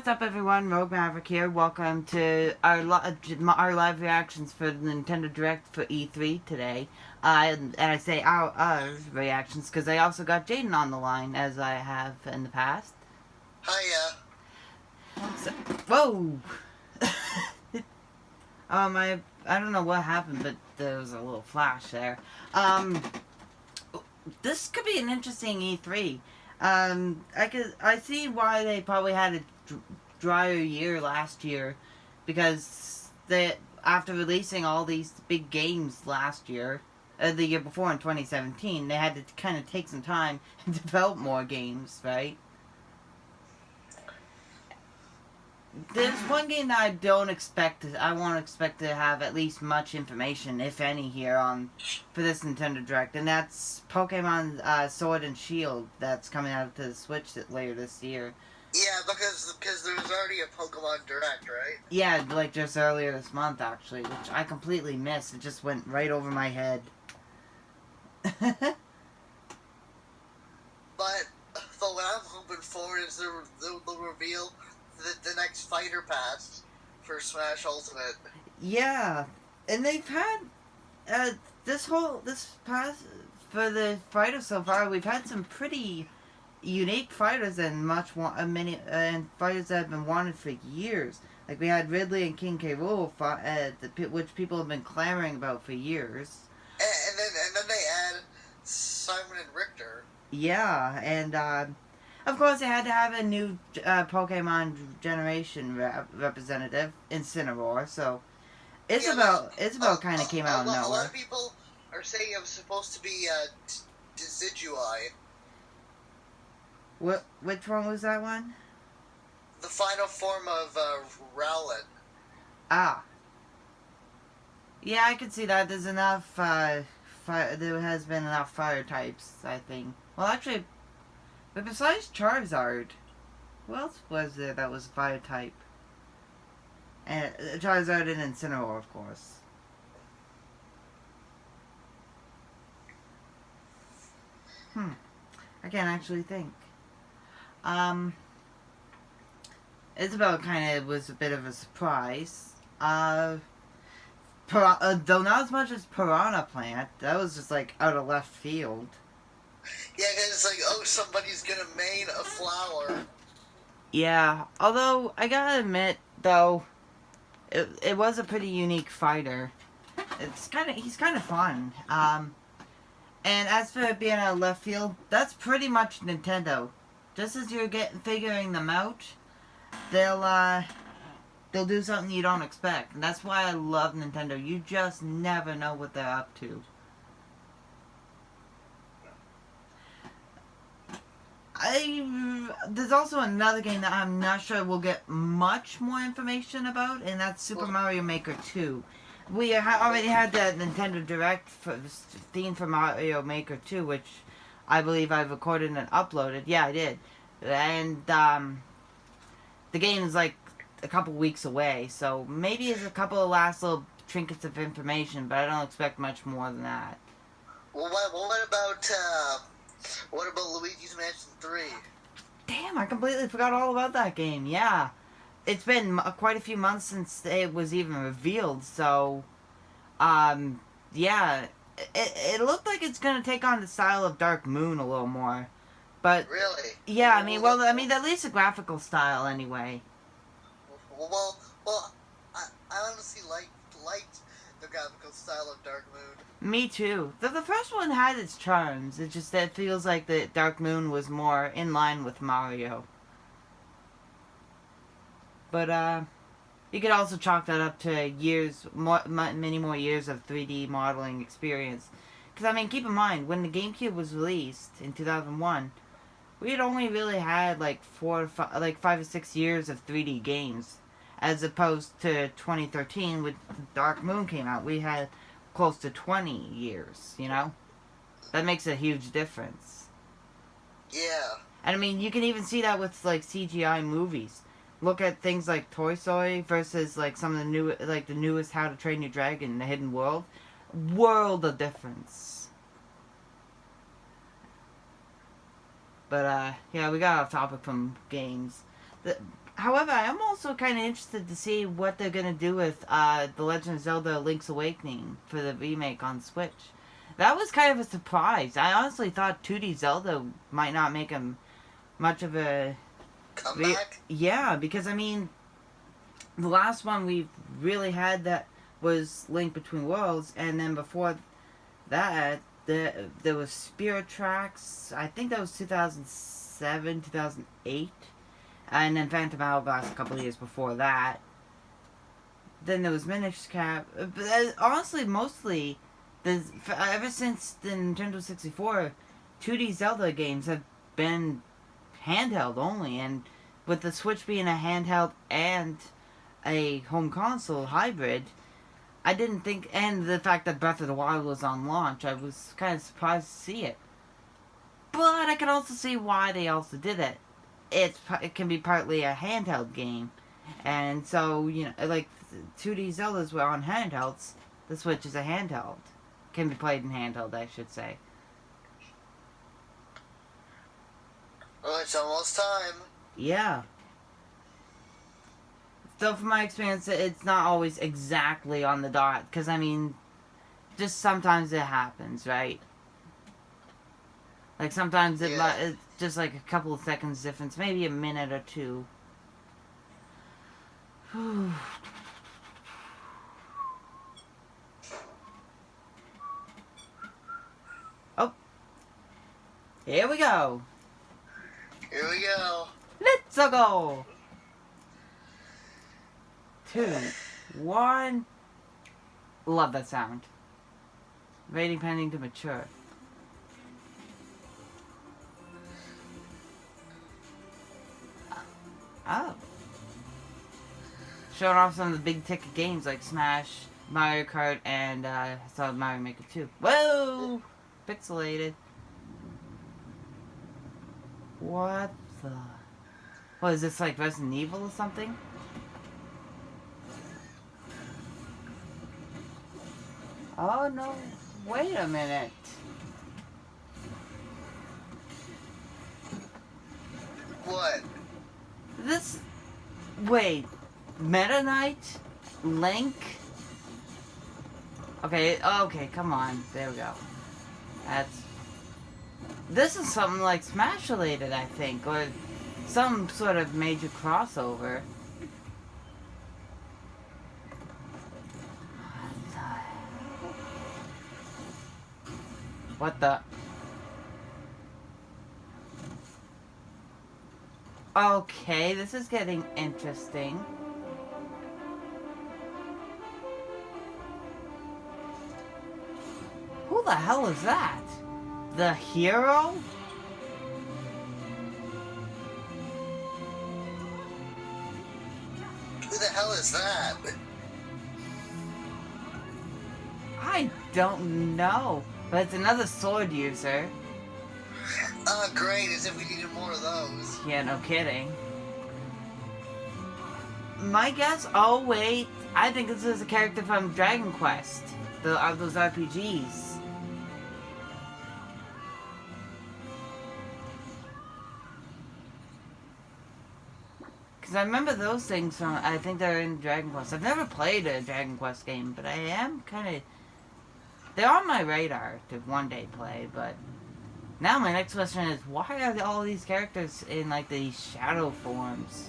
what's up, everyone? Rogue Maverick here. Welcome to our live reactions for the Nintendo Direct for E3 today. And I say our reactions because I also got Jayden on the line, as I have in the past. Hiya. So, whoa! I don't know what happened, but there was a little flash there. This could be an interesting E3. I see why they probably had a drier year last year, because after releasing all these big games last year, the year before in 2017, they had to kind of take some time and develop more games, right? There's one game that I won't expect to have at least much information, if any, here for this Nintendo Direct, and that's Pokemon Sword and Shield that's coming out to the Switch later this year. Yeah, because there was already a Pokemon Direct, right? Yeah, like just earlier this month, actually, which I completely missed. It just went right over my head. But what I'm hoping for is the reveal the next fighter pass for Smash Ultimate. Yeah, and they've had this pass for the fighters so far. We've had some pretty unique fighters and many fighters that have been wanted for years. Like we had Ridley and King K. Rool, which people have been clamoring about for years. And then they add Simon and Richter. Yeah, and of course they had to have a new Pokemon generation representative, Incineroar. So Isabelle kind of came out of nowhere. A lot of people are saying it was supposed to be Decidueye. Which one was that one? The final form of Rowlet. Ah. Yeah, I could see that. There's enough there has been enough fire types, I think. Well, actually, but besides Charizard, who else was there that was fire type? And Charizard and Incineroar, of course. I can't actually think. Isabelle kind of was a bit of a surprise. Though not as much as Piranha Plant. That was just like out of left field. Yeah, cause it's like, oh, somebody's gonna main a flower. Yeah, although I gotta admit, though, it was a pretty unique fighter. He's kind of fun. And as for it being out of left field, that's pretty much Nintendo. Just as you're figuring them out, they'll do something you don't expect, and that's why I love Nintendo. You just never know what they're up to. There's also another game that I'm not sure we'll get much more information about, and that's Super Mario Maker 2. We already had that Nintendo Direct theme for Mario Maker 2, which I believe I recorded and uploaded. Yeah, I did. And the game is like a couple weeks away, so maybe it's a couple of last little trinkets of information, but I don't expect much more than that. Well, what about Luigi's Mansion 3? Damn, I completely forgot all about that game. Yeah, it's been quite a few months since it was even revealed, so yeah, it looked like it's gonna take on the style of Dark Moon a little more, but really, yeah, I mean, at least the graphical style anyway. Well, I honestly liked the graphical style of Dark Moon. Me too. The first one had its charms. It's just that it feels like the Dark Moon was more in line with Mario. But you could also chalk that up to many more years of 3D modeling experience. Because I mean, keep in mind, when the GameCube was released in 2001, we had only really had like 5 or 6 years of 3D games, as opposed to 2013 when Dark Moon came out. We had close to 20 years, you know? That makes a huge difference. Yeah. And I mean, you can even see that with like CGI movies. Look at things like Toy Story versus like some of the newest How to Train Your Dragon, The Hidden World. World of difference. But yeah, we got off topic from games. However, I am also kind of interested to see what they're gonna do with The Legend of Zelda: Link's Awakening for the remake on Switch. That was kind of a surprise. I honestly thought 2D Zelda might not make him much of a Comeback? yeah, because I mean, the last one we really had that was Link Between Worlds, and then before that, there was Spirit Tracks. I think that was 2007, 2008, and then Phantom Hourglass a couple of years before that. Then there was Minish Cap. But honestly, mostly, ever since the Nintendo 64, 2D Zelda games have been handheld only, and with the Switch being a handheld and a home console hybrid, I didn't think, and the fact that Breath of the Wild was on launch, I was kind of surprised to see it. But I can also see why they also did it. It can be partly a handheld game, and so like 2D Zeldas were on handhelds. The Switch is a handheld, can be played in handheld, I should say. Well, it's almost time. Yeah. So from my experience, it's not always exactly on the dot, because I mean, just sometimes it happens, right? Like sometimes it's just like a couple of seconds difference, maybe a minute or two. Oh, here we go. Here we go. Let's go. 2, 1. Love that sound. Waiting pending to mature. Oh. Showing off some of the big ticket games like Smash, Mario Kart, and I saw Mario Maker 2. Whoa! Pixelated. What the? What is this, like Resident Evil or something? Oh no, wait a minute. What? This. Wait. Meta Knight? Link? Okay, come on. There we go. This is something like Smash related, I think, or some sort of major crossover. What the? Okay, this is getting interesting. Who the hell is that? The hero? Who the hell is that? I don't know, but it's another sword user. Oh, great, as if we needed more of those. Yeah, no kidding. My guess? Oh, wait. I think this is a character from Dragon Quest. Those RPGs. Because I remember those things from, I think they're in Dragon Quest. I've never played a Dragon Quest game, but I am kind of... They're on my radar to one day play, but... Now my next question is, why are all these characters in, like, these shadow forms?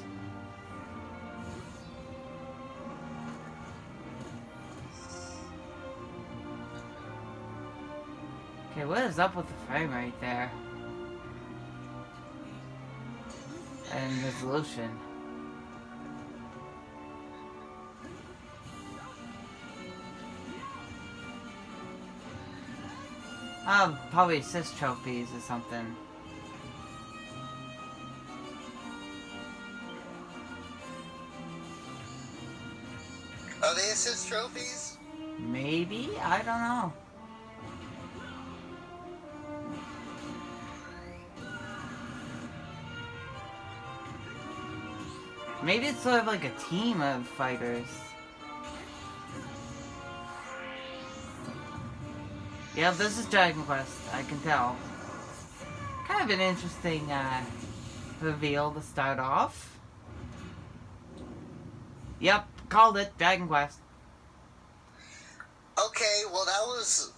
Okay, what is up with the frame rate there? And resolution. Probably assist trophies or something. Are they assist trophies? Maybe? I don't know. Maybe it's sort of like a team of fighters. Yeah, this is Dragon Quest, I can tell. Kind of an interesting reveal to start off. Yep, called it. Dragon Quest. Okay, well that was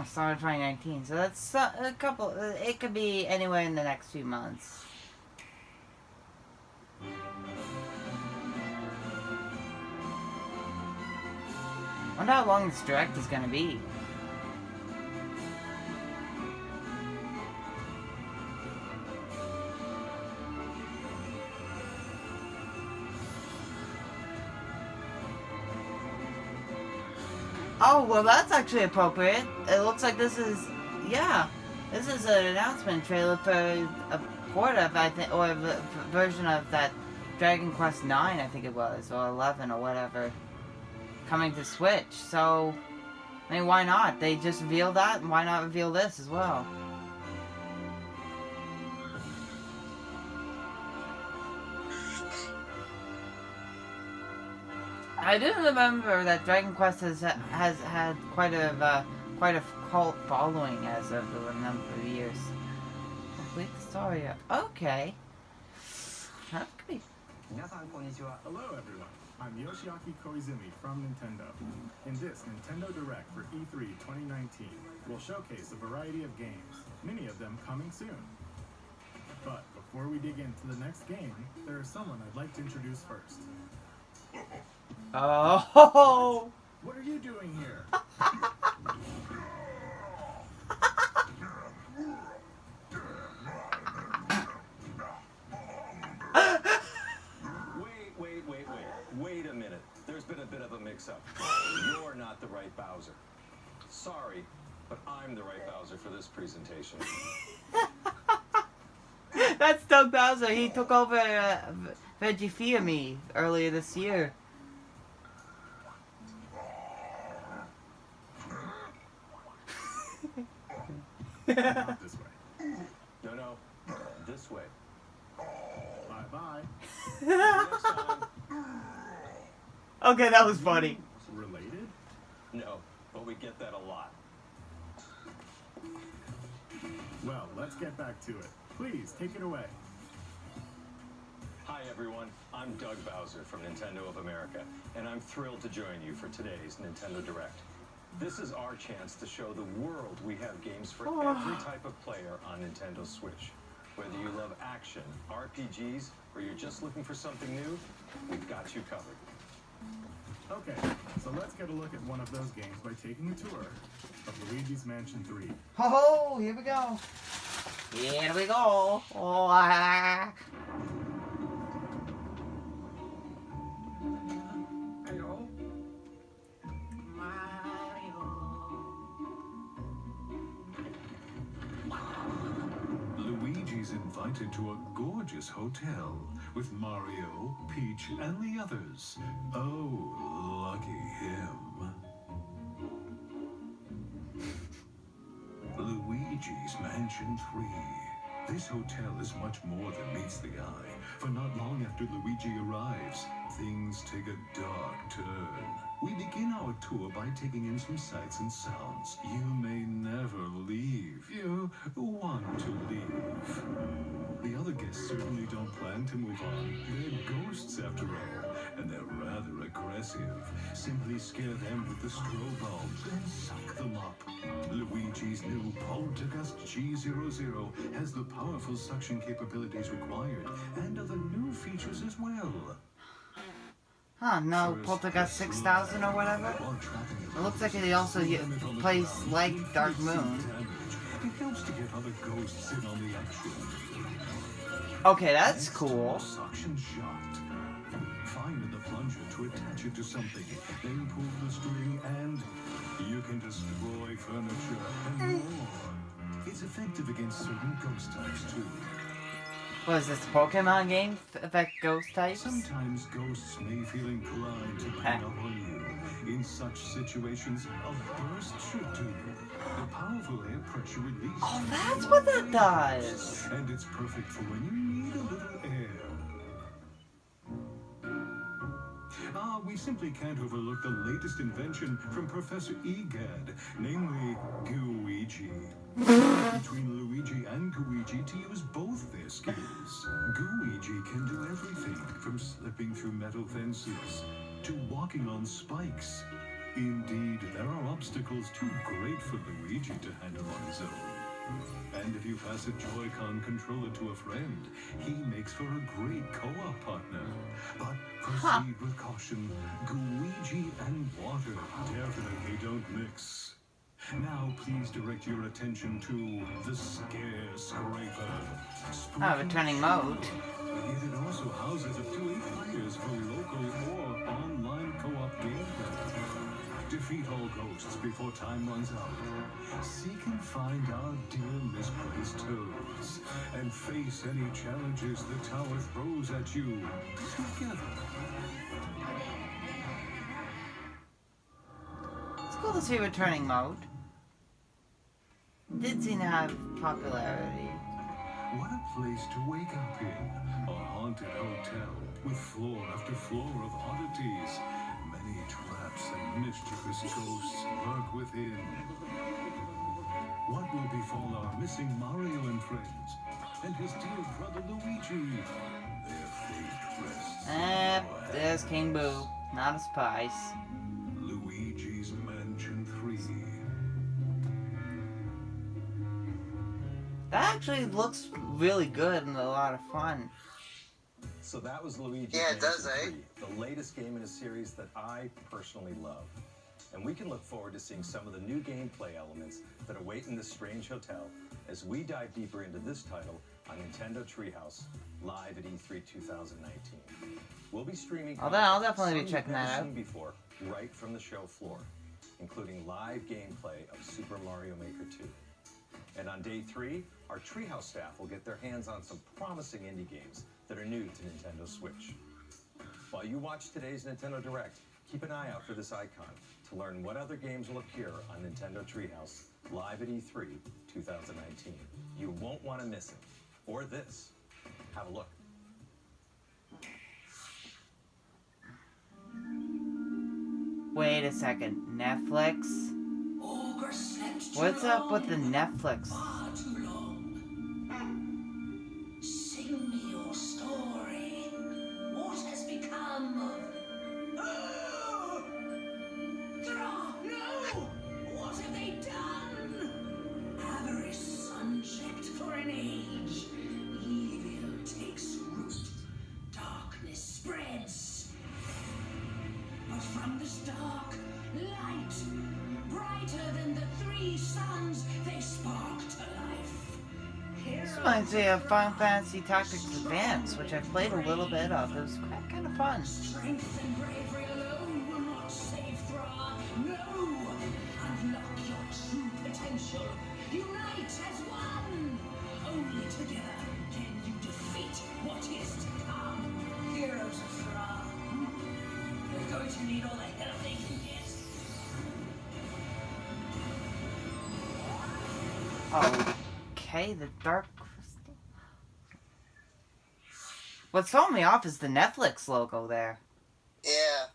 Summer 2019. So that's a couple. It could be anywhere in the next few months. Wonder how long this direct is gonna be. Oh, well, that's actually appropriate. It looks like this is, yeah, this is an announcement trailer for a port of, I think, or a version of that Dragon Quest 9, I think it was, or 11 or whatever, coming to Switch. So, I mean, why not? They just revealed that, and why not reveal this as well? I do remember that Dragon Quest has had quite a cult following as of a number of years. Complete the story. Okay. That could be. Hello everyone, I'm Yoshiaki Koizumi from Nintendo. In this Nintendo Direct for E3 2019, we'll showcase a variety of games, many of them coming soon. But before we dig into the next game, there is someone I'd like to introduce first. Oh! What are you doing here? Wait a minute. There's been a bit of a mix-up. You're not the right Bowser. Sorry, but I'm the right Bowser for this presentation. That's Doug Bowser. He took over Veggie earlier this year. Not this way. No, this way. Bye-bye. Next time. Okay, that was funny. Related? No, but we get that a lot. Well, let's get back to it. Please, take it away. Hi everyone, I'm Doug Bowser from Nintendo of America, and I'm thrilled to join you for today's Nintendo Direct. This is our chance to show the world we have games for every type of player on Nintendo Switch. Whether you love action, RPGs, or you're just looking for something new, we've got you covered. Okay, so let's get a look at one of those games by taking a tour of Luigi's Mansion 3. Oh, here we go. Here we go. Oh, ah. Hello? Mario. Luigi's invited to a gorgeous hotel with Mario, Peach, and the others. Oh, lucky him. Luigi's Mansion 3. This hotel is much more than meets the eye, for not long after Luigi arrives, things take a dark turn. We begin our tour by taking in some sights and sounds. You may never leave. You want to leave. The other guests certainly don't plan to move on. They're ghosts after all, and they're rather aggressive. Simply scare them with the strobe bulbs and suck them up. Luigi's new Poltergust G00 has the powerful suction capabilities required, and other new features as well. Huh, no, Poltergust 6000 or whatever? It looks like it also plays like Dark Moon. It helps to get other ghosts in on the action. Okay, that's cool. Suction shot. Find the plunger to attach it to something, then pull the string and you can destroy furniture and more. It's effective against certain ghost types too. What is this, Pokemon game? Affect ghost types? Sometimes ghosts may feel inclined to hang up on you. In such situations, a burst should do. The powerful air pressure release. Oh, that's what that does! And it's perfect for when you need a little air. We simply can't overlook the latest invention from Professor Egad, namely Gooigi. Between Luigi and Gooigi to use both their skills. Gooigi can do everything, from from slipping through metal fences to walking on spikes. Indeed, there are obstacles too great for Luigi to handle on his own. And if you pass a Joy-Con controller to a friend, he makes for a great co-op partner. But proceed with caution. Luigi and water definitely don't mix. Now, please direct your attention to the Scare Scraper. Oh, returning mode. Yet it also houses up to 8 players for local or online co-op gameplay. Defeat all ghosts before time runs out. Seek and find our dear misplaced toads. And face any challenges the tower throws at you together. It's cool to see returning mode. Did seem to have popularity. What a place to wake up in. A haunted hotel with floor after floor of oddities. Many traps and mischievous ghosts lurk within. What will befall our missing Mario and friends? And his dear brother Luigi? Their fate rests. There's King Boo. Not a surprise. Luigi's Mansion 3. That actually looks really good and a lot of fun. So that was Luigi's Yeah, it does, Mansion 3, the latest game in a series that I personally love. And we can look forward to seeing some of the new gameplay elements that await in this strange hotel as we dive deeper into this title on Nintendo Treehouse live at E3 2019. We'll be streaming I'll definitely be some checking you've that never out. seen before, right from the show floor, including live gameplay of Super Mario Maker 2. And on day 3, our Treehouse staff will get their hands on some promising indie games that are new to Nintendo Switch. While you watch today's Nintendo Direct, keep an eye out for this icon to learn what other games will appear on Nintendo Treehouse live at E3 2019. You won't want to miss it. Or this. Have a look. Wait a second. Netflix? What's up with the Netflix? Far too long. Sing me your story. What has become of... Oh! No! What have they done? Avarice unchecked for an age. Evil takes root. Darkness spreads. But from this dark, light, brighter than the 3 suns, they spark to life. This reminds me of Final Fantasy Tactics Advance, which I played a little bit of. It was kind of fun. Strength and bravery alone will not save Thra. No! Unlock your true potential. Unite as one. Only together can you defeat what is to come. Heroes of Thra. They're going to need all the help they can get. Okay, the Dark Crystal. What's throwing me off is the Netflix logo there. Yeah.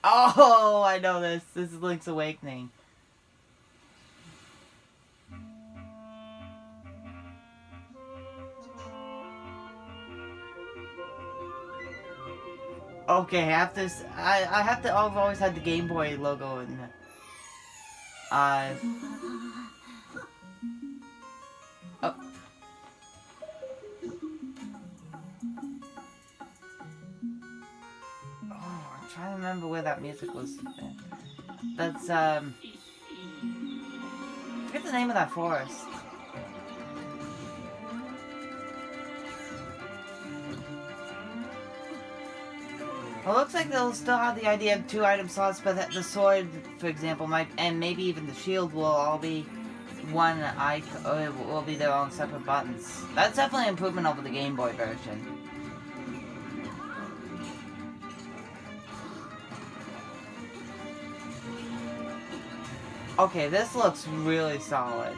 Oh, I know this. This is Link's Awakening. Okay, I've always had the Game Boy logo in the... Oh. I'm trying to remember where that music was. That's, forget the name of that forest. Well, it looks like they'll still have the idea of 2 item slots, but the sword, for example, might, and maybe even the shield will all be one icon, or it will be their own separate buttons. That's definitely an improvement over the Game Boy version. Okay, this looks really solid.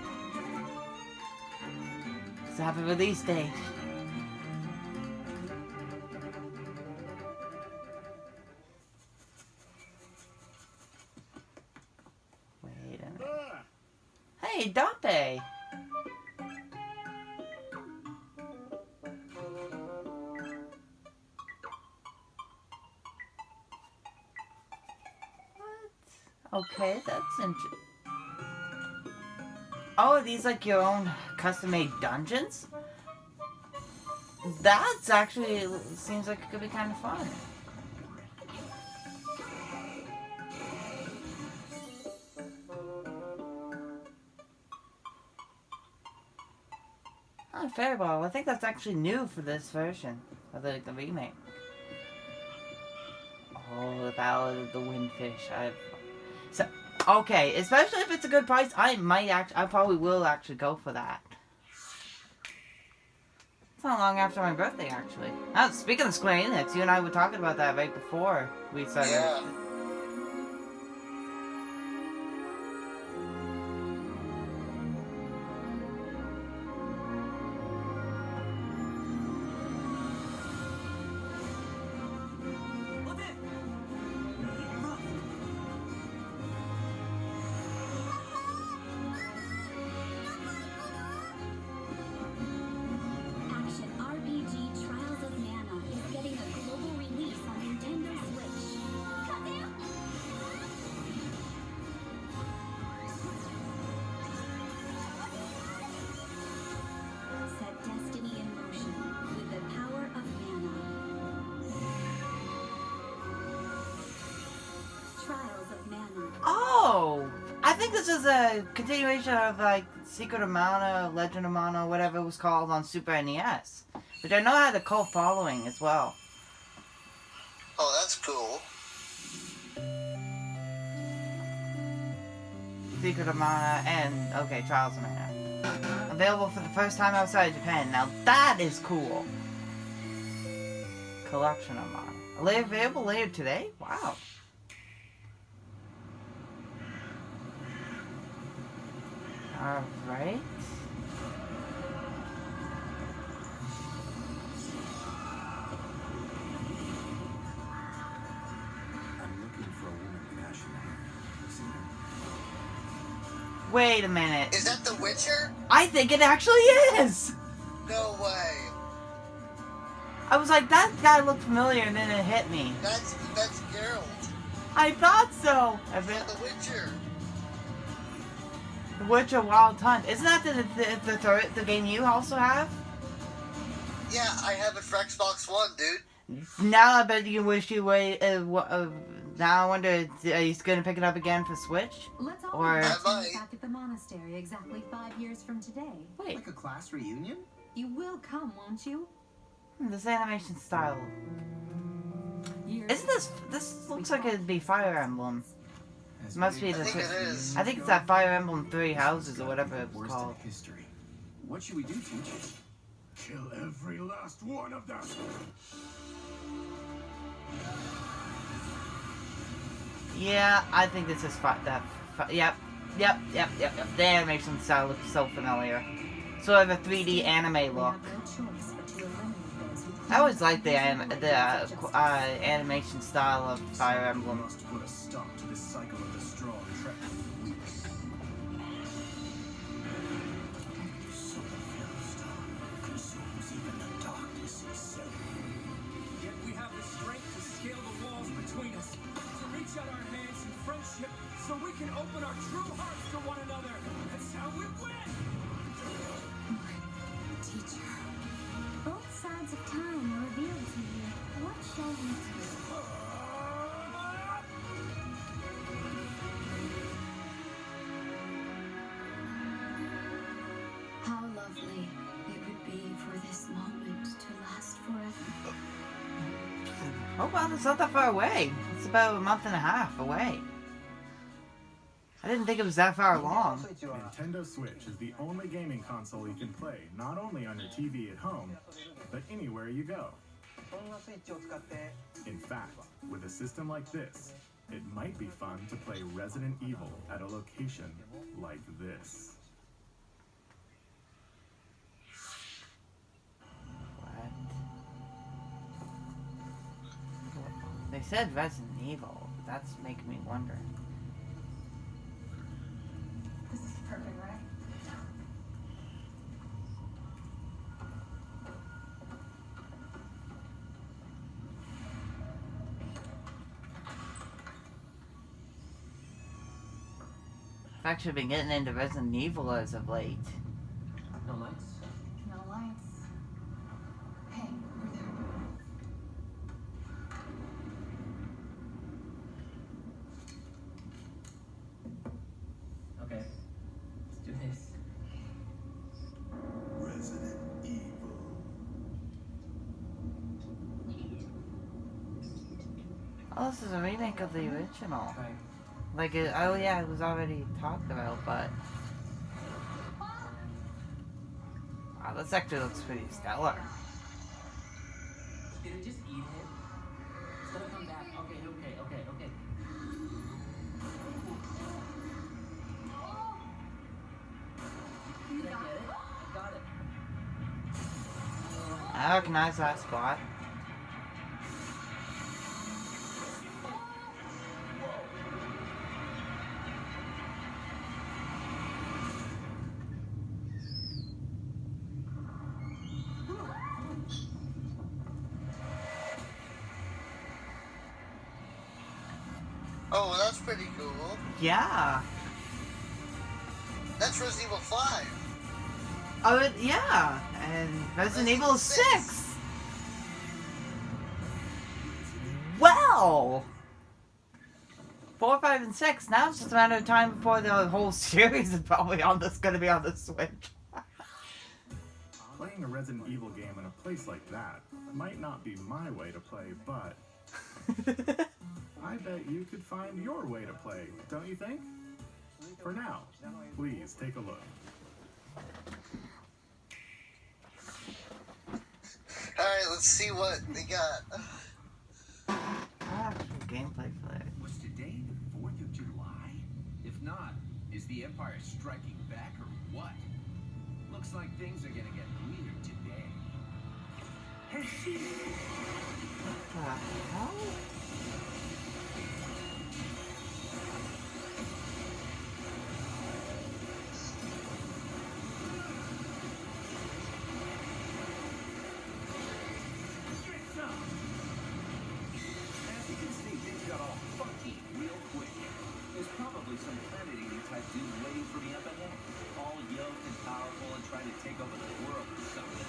Does it have a release date? Wait a minute. Hey, Dante! Okay, that's interesting. Oh, are these like your own custom-made dungeons? That's actually seems like it could be kind of fun. Oh, Fairball. I think that's actually new for this version of the remake. Oh, the Ballad of the Windfish. Okay, especially if it's a good price, I probably will actually go for that. It's not long after my birthday, actually. Oh, speaking of Square Enix, you and I were talking about that right before we started. Yeah. Action RPG Trials of Mana is getting a global release on Nintendo Switch. Set destiny in motion with the power of mana. Trials of Mana. Oh! I think this is a continuation of, like, Secret of Mana, Legend of Mana, whatever it was called on Super NES. Which I know had a cult following as well. Oh, that's cool. Secret of Mana and, okay, Trials of Mana. Available for the first time outside of Japan. Now that is cool. Collection of Mana. Available later today? Wow. Alright. I'm looking for a woman with ashen hair. See her? Wait a minute. Is that The Witcher? I think it actually is! No way. I was like, that guy looked familiar, and then it hit me. That's Geralt I thought so! from The Witcher. The Witcher Wild Hunt. Isn't that the game you also have? Yeah, I have it for Xbox One, dude. Now I bet you wish you wait. Now I wonder, are you going to pick it up again for Switch? Let's all Or- meet I might. back at the monastery exactly 5 years from today. Wait, Like a class reunion? You will come, won't you? this animation style. Years Isn't this looks like it'd be Fire Emblem. As Must big be I the think it is. I think it's that Fire Emblem Three Houses or whatever it's worst called. in history. What should we do, teacher? Kill every last one of them. Yeah, I think this is yep. The animation style looks so familiar. Sort of a 3D anime we look. have no choice but to eliminate those who I always liked the animation style of Fire We Emblem. must put a stop to this cycle of the strong trap with the weak. So the Philistine consumes even the darkness itself. Yet we have the strength to scale the walls between us, to reach out our hands in friendship so we can open our true hearts to one another. That's how we win! teacher. Both sides of time are revealed to you. What shall we do? How lovely it would be for this moment to last forever. Oh well, it's not that far away. It's about a month and a half away. I didn't think it was that far along. Nintendo Switch is the only gaming console you can play not only on your TV at home, but anywhere you go. In fact, with a system like this, it might be fun to play Resident Evil at a location like this. What? They said Resident Evil. That's making me wonder. This is perfect, right? actually been getting into Resident Evil as of late. No lights? No lights. Hey, over there. Okay. Let's do this. Resident Evil. Oh, this is a remake of the original. Try. Like, oh yeah, it was already talked about, but... Wow, this actually looks pretty stellar. Did it just eat it? It's gonna come back. Okay. Did I get it? I got it. I recognize that spot. Oh, well, that's pretty cool. Yeah. That's Resident Evil 5. Oh, yeah. And Resident Evil 6. Well. 4, 5, and 6. Now it's just a matter of time before the whole series is probably going to be on the Switch. Playing a Resident Evil game in a place like that might not be my way to play, but I bet you could find your way to play, don't you think? For now, please take a look. Alright, let's see what they got. Actual gameplay for it. Was today the 4th of July? If not, is the Empire striking back or what? Looks like things are gonna get weird today. What the hell? As you can see, things got all funky real quick. There's probably some planet-eating type dude waiting for me up ahead. All yoked and powerful and trying to take over the world or something.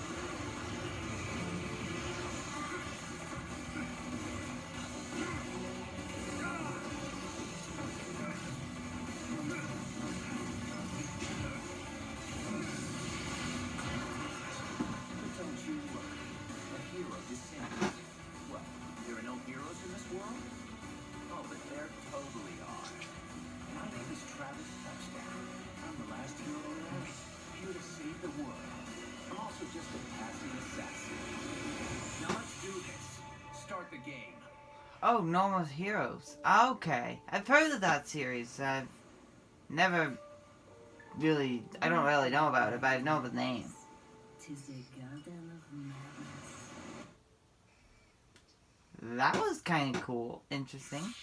Don't you a hero descendant? What, there are no heroes in this world? Oh, but there totally are. My name is Travis Touchdown. I'm the last hero on Earth, here to save the world. I'm also just a passing assassin. Now let's do this. Start the game. Oh, Normal Heroes. Okay. I've heard of that series. I've never really... I don't really know about it, but I know the name. Tis a garden of madness. That was kind of cool. Interesting.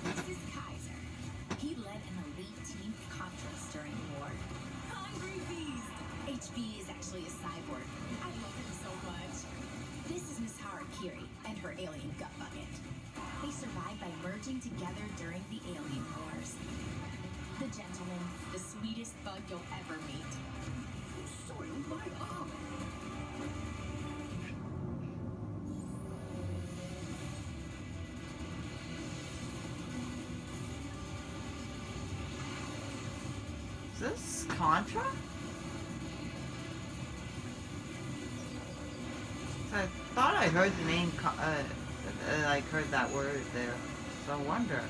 This is Kaiser. He led an elite team of Contras during the war. Hungry beast! HB is actually a cyborg. I love him so much. This is Miss Harakiri and her alien gut bucket. They survived by merging together during the alien wars. The gentleman, the sweetest bug you'll ever meet. You soiled my arm. Is this Contra? I thought I heard the name, like heard that word there. So I wonder.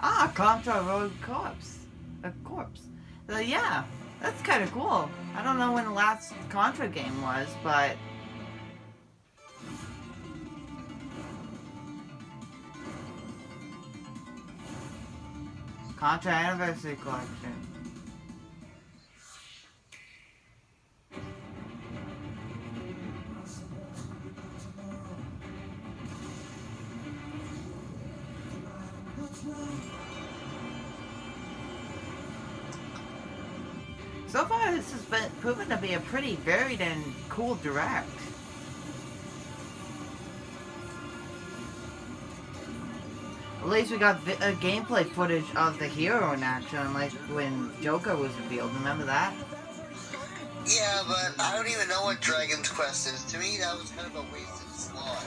Ah, Contra Road Corpse. A corpse. Yeah, that's kind of cool. I don't know when the last Contra game was, but... Contra Anniversary Collection. So far, this has been proven to be a pretty varied and cool direct. At least we got gameplay footage of the hero in action, like when Joker was revealed. Remember that? Yeah, but I don't even know what Dragon's Quest is. To me, that was kind of a wasted slot.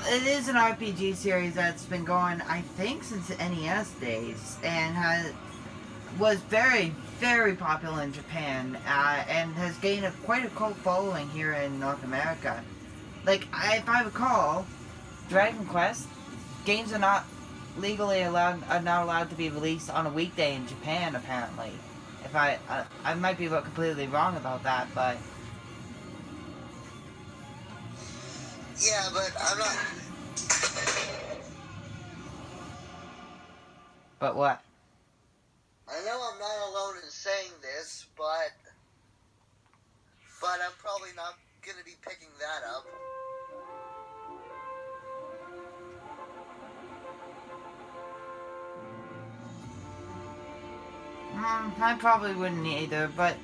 It is an RPG series that's been going, I think, since NES days, and was very, very popular in Japan, and has gained quite a cult following here in North America. Like, if I recall, Dragon Quest games are not allowed to be released on a weekday in Japan, apparently. If I might be completely wrong about that, but Yeah, but I'm not. But what? I know I'm not alone in saying this, but I'm probably not gonna be picking that up. I probably wouldn't either, but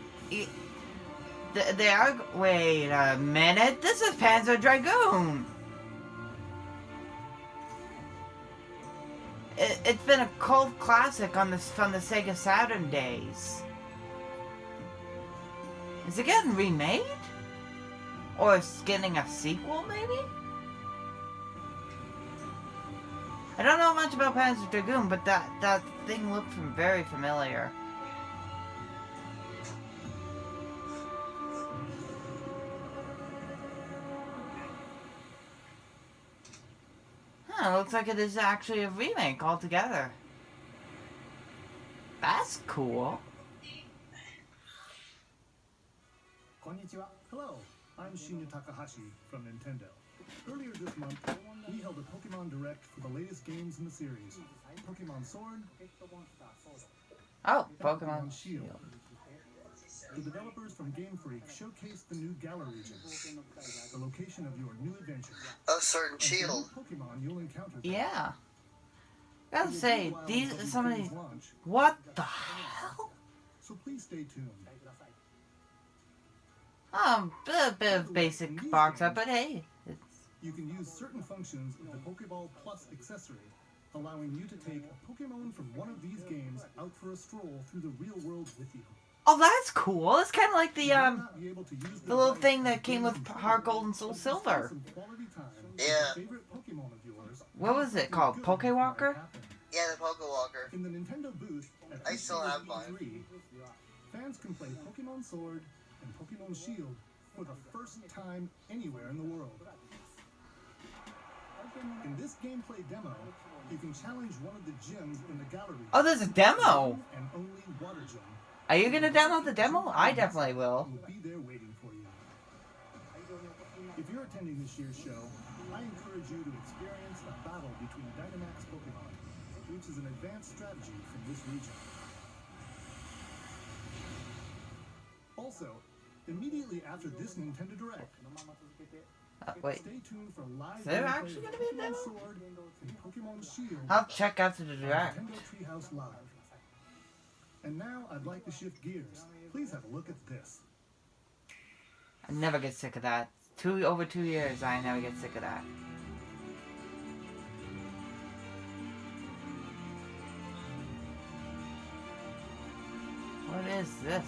they are. Wait a minute, this is Panzer Dragoon! It's been a cult classic from the Sega Saturn days. Is it getting remade? Or it's getting a sequel, maybe? I don't know much about Panzer Dragoon, but that thing looked very familiar. Huh, looks like it is actually a remake altogether. That's cool. Konnichiwa. Hello, I'm Shinya Takahashi from Nintendo. Earlier this month, we held a Pokemon Direct for the latest games in the series, Pokemon Sword, Oh, and Pokemon Shield. The developers from Game Freak showcased the new Galar region, the location of your new adventure. A certain and the shield. new Pokemon you'll encounter there. Yeah. It Gotta will be a say, while these until some of games these. launch, What the hell? so please stay tuned. A bit of basic box art, but hey, it's You can use certain functions of the Pokeball Plus accessory, allowing you to take a Pokemon from one of these games out for a stroll through the real world with you. oh, that's cool. It's kind of like You the will not be able to use the little device thing as that a came game with controller, Heart Gold and Soul but spend Silver. some quality time with Yeah. your favorite Pokemon of yours. What was it called? Good Pokewalker? might happen. Yeah, the Pokewalker. In the Nintendo booth at I still this have year's mine. E3, fans can play Pokemon Sword and Pokemon Shield for the first time anywhere in the world. In this gameplay demo, you can challenge one of the gyms in the gallery. Oh, there's a demo. And only water gym. Are you gonna download the demo? I definitely will. Will be there waiting for you. If you're attending this year's show, I encourage you to experience a battle between Dynamax Pokemon, which is an advanced strategy from this region. Also, immediately after this Nintendo Direct, Wait, stay tuned for live is there gameplay actually of gonna be a Pokemon demo? Sword and Pokemon Shield I'll check after the on direct. Nintendo Treehouse Live. And now I'd like to shift gears. Please have a look at this. I never get sick of that. Over 2 years, I never get sick of that. What is this?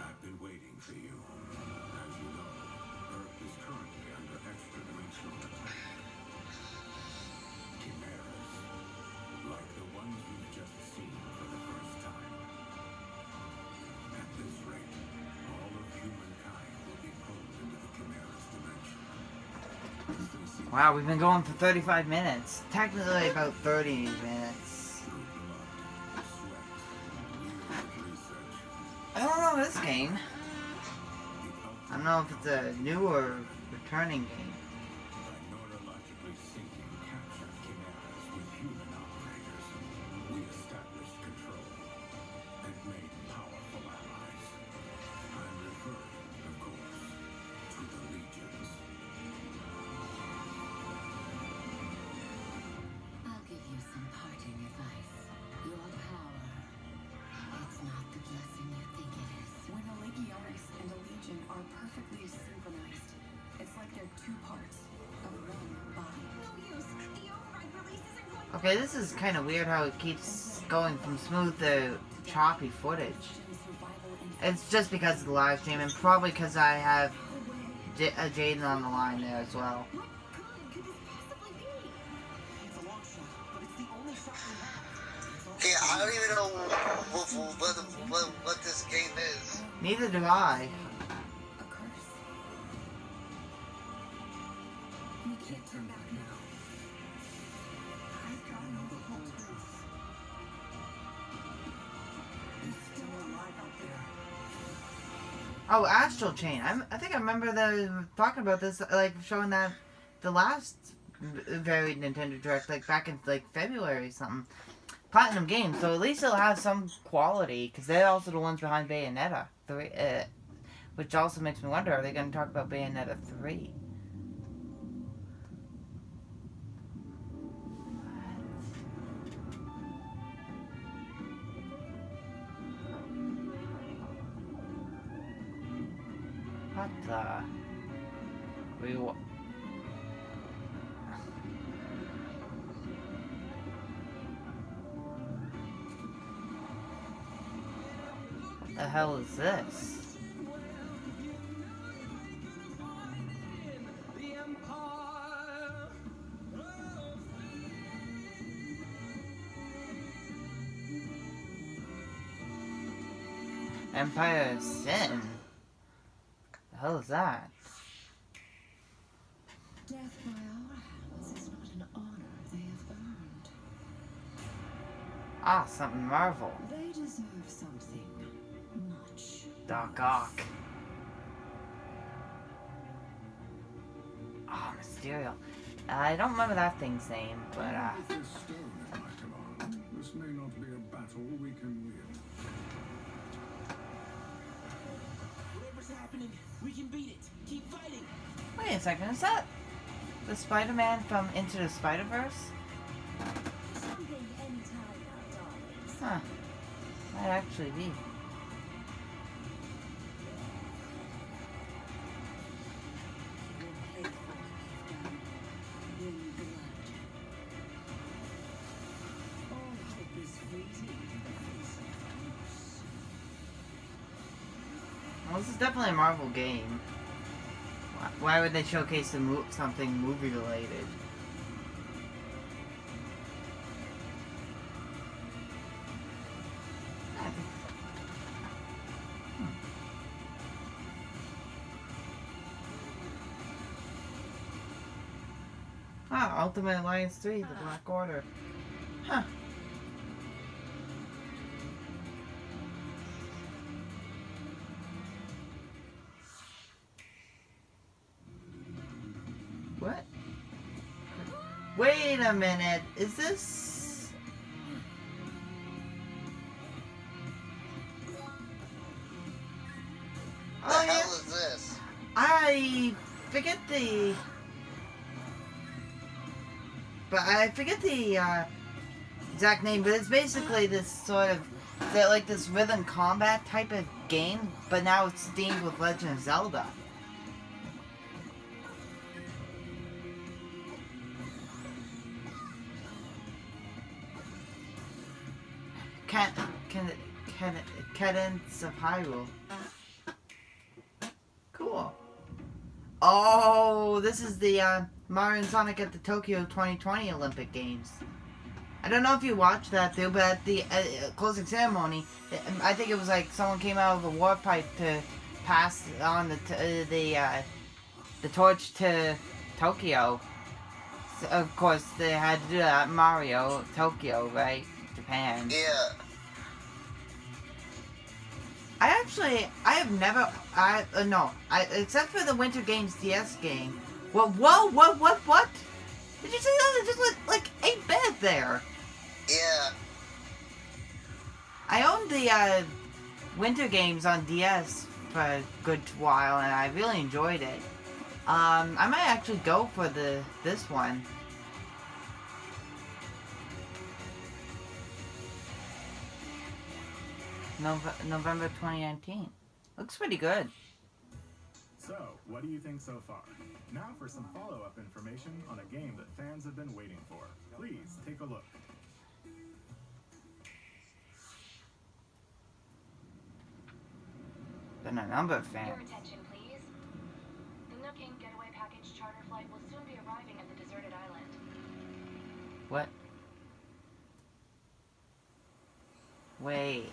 I've been waiting for you. As you know, Earth is currently under extra-dimensional attack. Chimeras, like the ones you've just seen for the first time. At this rate, all of humankind will be pulled into the Chimera's dimension. Wow, we've been going for 35 minutes. Technically about 30 minutes. I don't know this game. I don't know if it's a new or returning game. By neurologically syncing captured chimeras with human operators, we established control and made powerful allies. I'm referring, of course, to the legions. I'll give you some parting advice. Your power Okay, this is kind of weird how it keeps going from smooth to choppy footage. It's just because of the live stream, and probably because I have Jayden on the line there as well. Okay, I don't even know what this game is. Neither do I. We can't turn back now. I've got to know the whole truth. He's still alive out there. Oh, Astral Chain. I think I remember talking about this, like showing that the last very Nintendo Direct, like back in like February or something. Platinum Games, so at least it'll have some quality, because they're also the ones behind Bayonetta 3, which also makes me wonder, are they going to talk about Bayonetta 3? What the? What the hell is this? Empire of Sin? The hell is that? Death by our hands is not an honor they have earned. Ah, something Marvel. They deserve something much. Doc Ock. Oh, Mysterio. I don't remember that thing's name, but With this stone at my command, this may not be a battle we can win. Whatever's happening, we can beat it. Keep fighting. wait a second, is that the Spider-Man from Into the Spider-Verse? Something anytime now, darlings. Huh. Might actually be. Well, this is definitely a Marvel game. Why would they showcase something movie related? Ah, Ultimate Alliance 3, the Black Order. Huh. What? Wait a minute, is this... The hell is this? I forget the... But I forget the exact name, but it's basically this sort of... like this rhythm combat type of game, but now it's themed with Legend of Zelda. Cadence of Hyrule. Cool. Oh, this is the Mario and Sonic at the Tokyo 2020 Olympic Games. I don't know if you watched that too, but at the closing ceremony, I think it was like someone came out of a warp pipe to pass on the torch to Tokyo. So of course, they had to do that. Mario, Tokyo, right? Japan. Yeah. I have never, except for the Winter Games DS game. What? Did you say that? It just went like 8-bit there. Yeah. I owned the Winter Games on DS for a good while, and I really enjoyed it. I might actually go for this one. November 2019. Looks pretty good. So, what do you think so far? Now for some follow-up information on a game that fans have been waiting for. Please take take a look. Been a number of Your fans. attention, please. The Nooking Getaway Package charter flight will soon be arriving at the deserted island. What? Wait.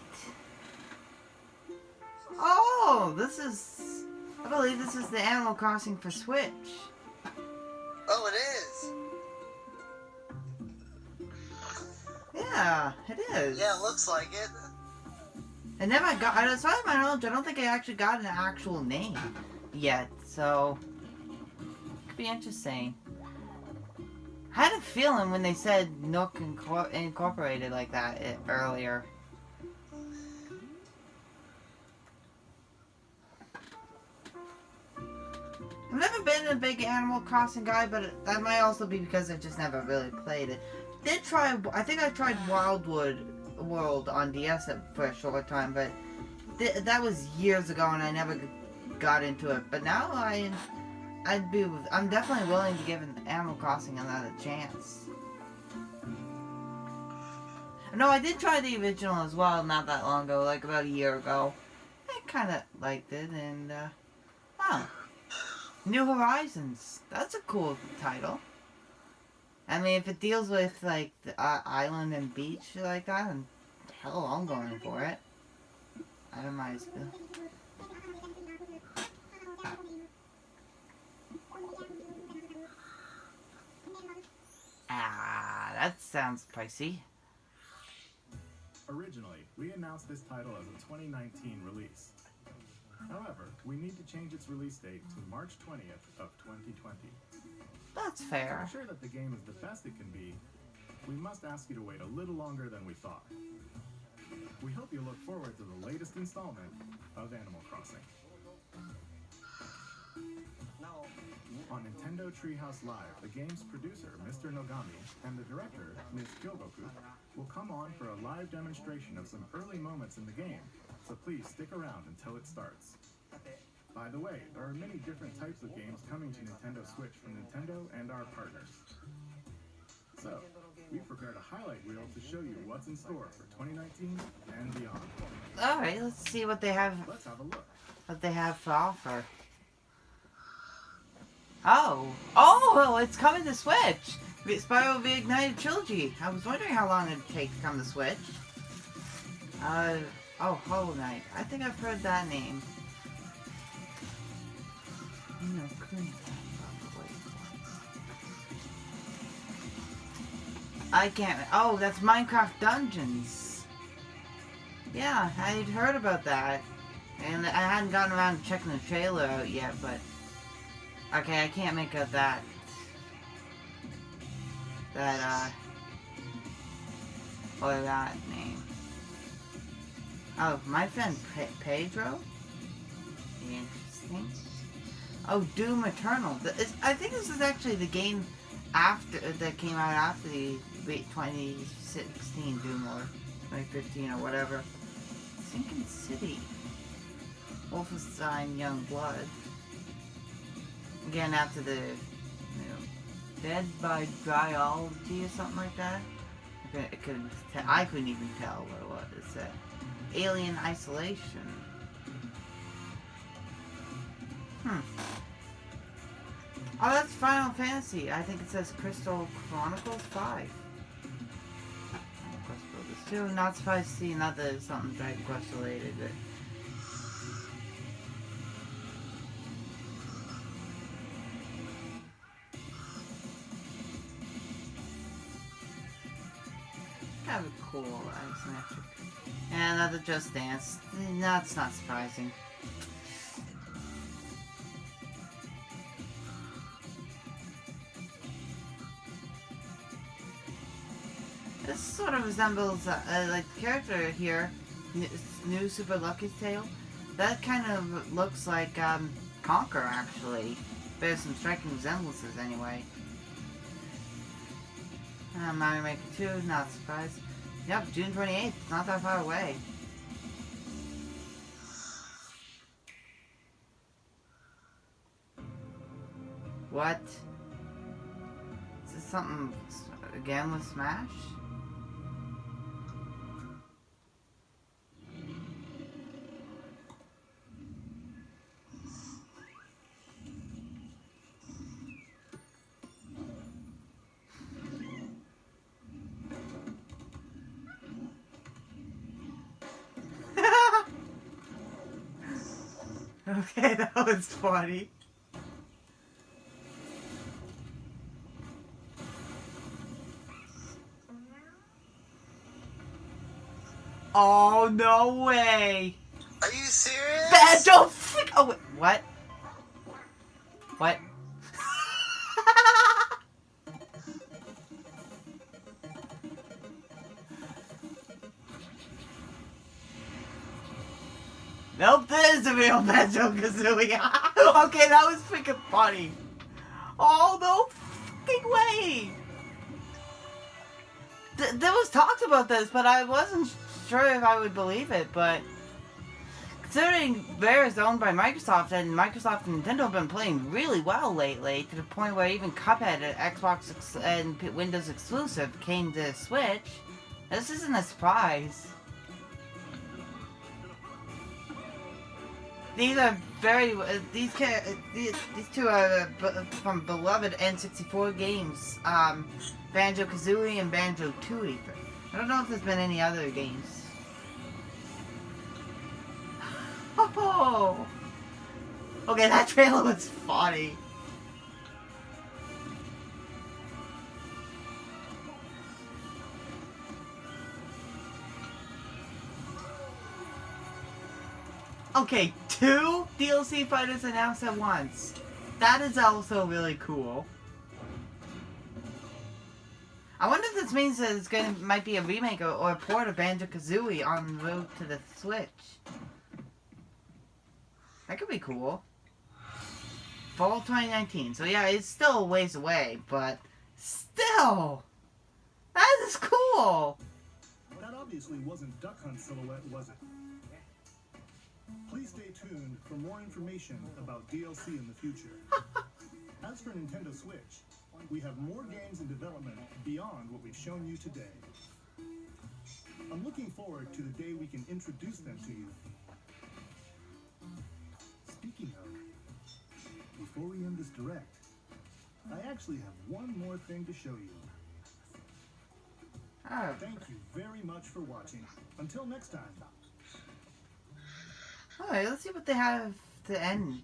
Oh, this is... I believe this is the Animal Crossing for Switch. Oh, it is. Yeah, it is. Yeah, it looks like it. I never got... As far as my knowledge, I don't think I actually got an actual name yet, so... It could be interesting. I had a feeling when they said Nook Incorporated like that earlier. I've never been a big Animal Crossing guy, but that might also be because I've just never really played it. I think I tried Wildwood World on DS for a short time, but that was years ago and I never got into it. But now I'm definitely willing to give an Animal Crossing another chance. No, I did try the original as well not that long ago, like about a year ago. I kind of liked it, and New Horizons. That's a cool title. I mean, if it deals with like the island and beach like that, and hell, I'm going for it. Itemized bill. That sounds pricey. Originally, we announced this title as a 2019 release. However, we need to change its release date to March 20th of 2020. That's To fair. ensure that the game is the best it can be, we must ask you to wait a little longer than we thought. We hope you look forward to the latest installment of Animal Crossing. On Nintendo Treehouse Live, the game's producer, Mr. Nogami, and the director, Ms. Kyogoku, will come on for a live demonstration of some early moments in the game, so please stick around until it starts. By the way, there are many different types of games coming to Nintendo Switch from Nintendo and our partners. So, we've prepared a highlight reel to show you what's in store for 2019 and beyond. Alright, let's see what they have. Let's have a look. What they have to offer. Oh, it's coming to Switch. Spyro Reignited Trilogy. I was wondering how long it'd take to come to Switch. Hollow Knight. I think I've heard that name. No, I can't. Oh, that's Minecraft Dungeons. Yeah, I'd heard about that. And I hadn't gotten around to checking the trailer out yet, but... Okay, I can't make out that... Or that name. Oh, my friend Pedro? Interesting. Oh, Doom Eternal. I think this is actually the game that came out after the 2016 Doom, or 2015 or whatever. Sinking City. Wolfenstein Youngblood. Again, after the Dead by Dryology or something like that. I couldn't even tell what it was. It said Alien Isolation. Oh, that's Final Fantasy. I think it says Crystal Chronicles 5. Quest Builders 2. Not surprised to see another something Dragon Quest related. But kind of cool isometric. And another Just Dance. That's not surprising. This sort of resembles, like the character here, New Super Lucky's Tale. That kind of looks like Conker, actually. There's some striking resemblances, anyway. Mario Maker 2, not surprised. Yep, June 28th. It's not that far away. What? Is this something again with Smash? Okay, that was funny. Oh, no way! Are you serious? Banjo freak! Oh, wait, what? What? Nope, there's a real Banjo Kazooie. Okay, that was freaking funny. Oh, no freaking way! There was talks about this, but I wasn't sure if I would believe it, but considering Rare is owned by Microsoft, and Microsoft and Nintendo have been playing really well lately, to the point where even Cuphead, an Xbox and Windows exclusive, came to Switch, this isn't a surprise. These are very these two are from beloved N64 games, Banjo Kazooie and Banjo Tooie. I don't know if there's been any other games. Oh, okay, that trailer was funny. Okay, 2 DLC fighters announced at once. That is also really cool. I wonder if this means that it's might be a remake or a port of Banjo-Kazooie on the road to the Switch. That could be cool. Fall 2019. So yeah, it's still a ways away, but still, that is cool. That obviously wasn't Duck Hunt Silhouette, was it? Please stay tuned for more information about DLC in the future. As for Nintendo Switch, we have more games in development beyond what we've shown you today. I'm looking forward to the day we can introduce them to you. Speaking of, before we end this direct, I actually have one more thing to show you. Oh. Thank you very much for watching. Until next time. Alright, let's see what they have to end.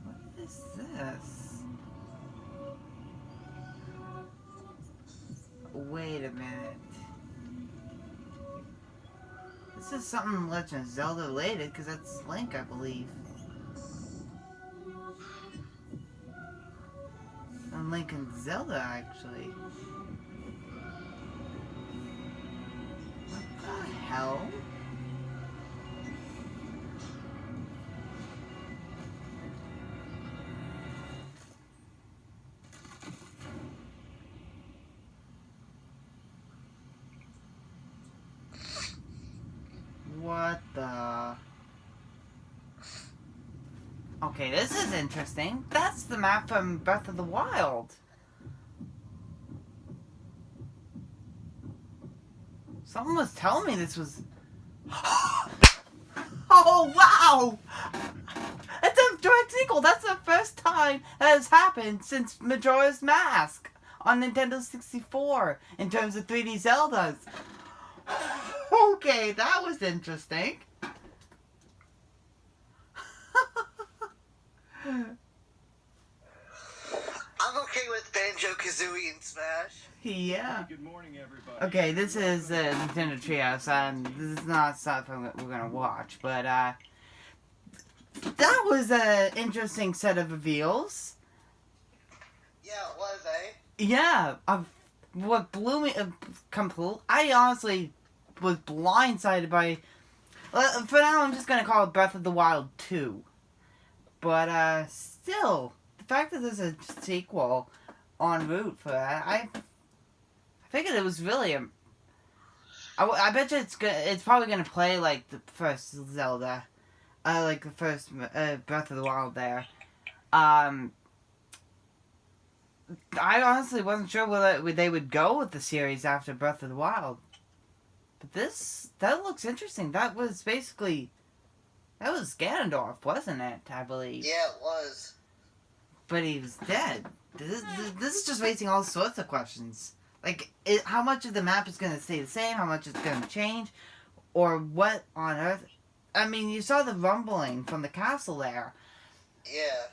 What is this? Wait a minute. This is something Legend of Zelda related, because that's Link, I believe. And Link and Zelda, actually. What the hell? What the... Okay, this is interesting. That's the map from Breath of the Wild. Someone was telling me this was... Oh, wow! It's a direct sequel. That's the first time that has happened since Majora's Mask on Nintendo 64 in terms of 3D Zeldas. Okay, that was interesting. I'm okay with Banjo-Kazooie and Smash. Yeah. Good morning, everybody. Okay, this is Nintendo Treehouse, and this is not something that we're gonna watch, but that was an interesting set of reveals. Yeah, it was, eh? Yeah, what blew me complete. I honestly was blindsided by. For now, I'm just gonna call it Breath of the Wild 2. But still, the fact that there's a sequel en route for that, I figured it was really I bet you it's probably gonna play like the first Zelda, like the first Breath of the Wild there. I honestly wasn't sure whether they would go with the series after Breath of the Wild. But that looks interesting. That was Ganondorf, wasn't it? I believe. Yeah, it was. But he was dead. This is just raising all sorts of questions. Like, how much of the map is going to stay the same? How much is going to change? Or what on earth? I mean, you saw the rumbling from the castle there. Yeah.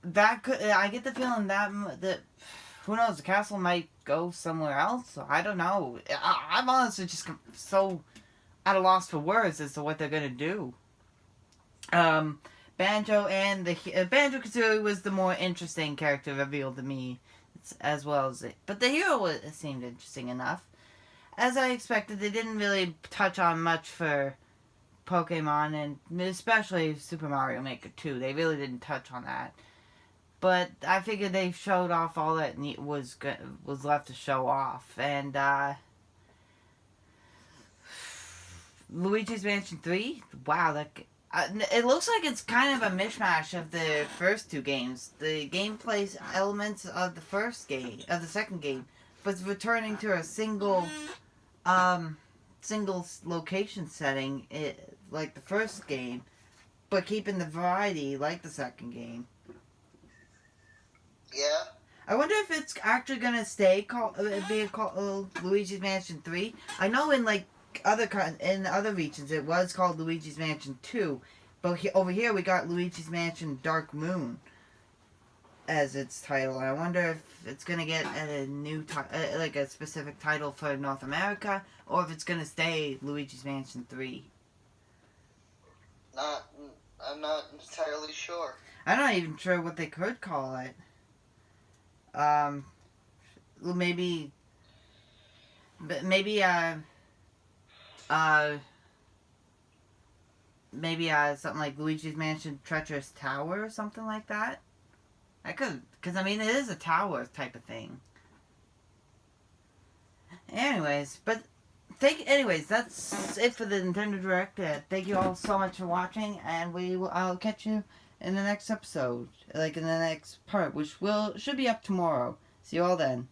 That could. I get the feeling that who knows? The castle might go somewhere else. I don't know. I'm honestly just so at a loss for words as to what they're gonna do. Banjo and Banjo Kazooie was the more interesting character revealed to me, as well as it. But the hero seemed interesting enough. As I expected, they didn't really touch on much for Pokemon, and especially Super Mario Maker 2. They really didn't touch on that. But I figured they showed off all that was left to show off. And Luigi's Mansion 3, wow, it looks like it's kind of a mishmash of the first two games. The gameplay elements of the second game, but it's returning to a single location setting, like the first game, but keeping the variety like the second game. Yeah. I wonder if it's actually gonna be called Luigi's Mansion 3. I know in other regions it was called Luigi's Mansion 2, but over here we got Luigi's Mansion Dark Moon as its title. I wonder if it's gonna get a new like a specific title for North America, or if it's gonna stay Luigi's Mansion 3. I'm not entirely sure. I'm not even sure what they could call it. Maybe something like Luigi's Mansion Treacherous Tower or something like that. I could, because I mean it is a tower type of thing. Anyways, that's it for the Nintendo Direct. Thank you all so much for watching, and I'll catch you in the next episode, like in the next part, which should be up tomorrow. See you all then.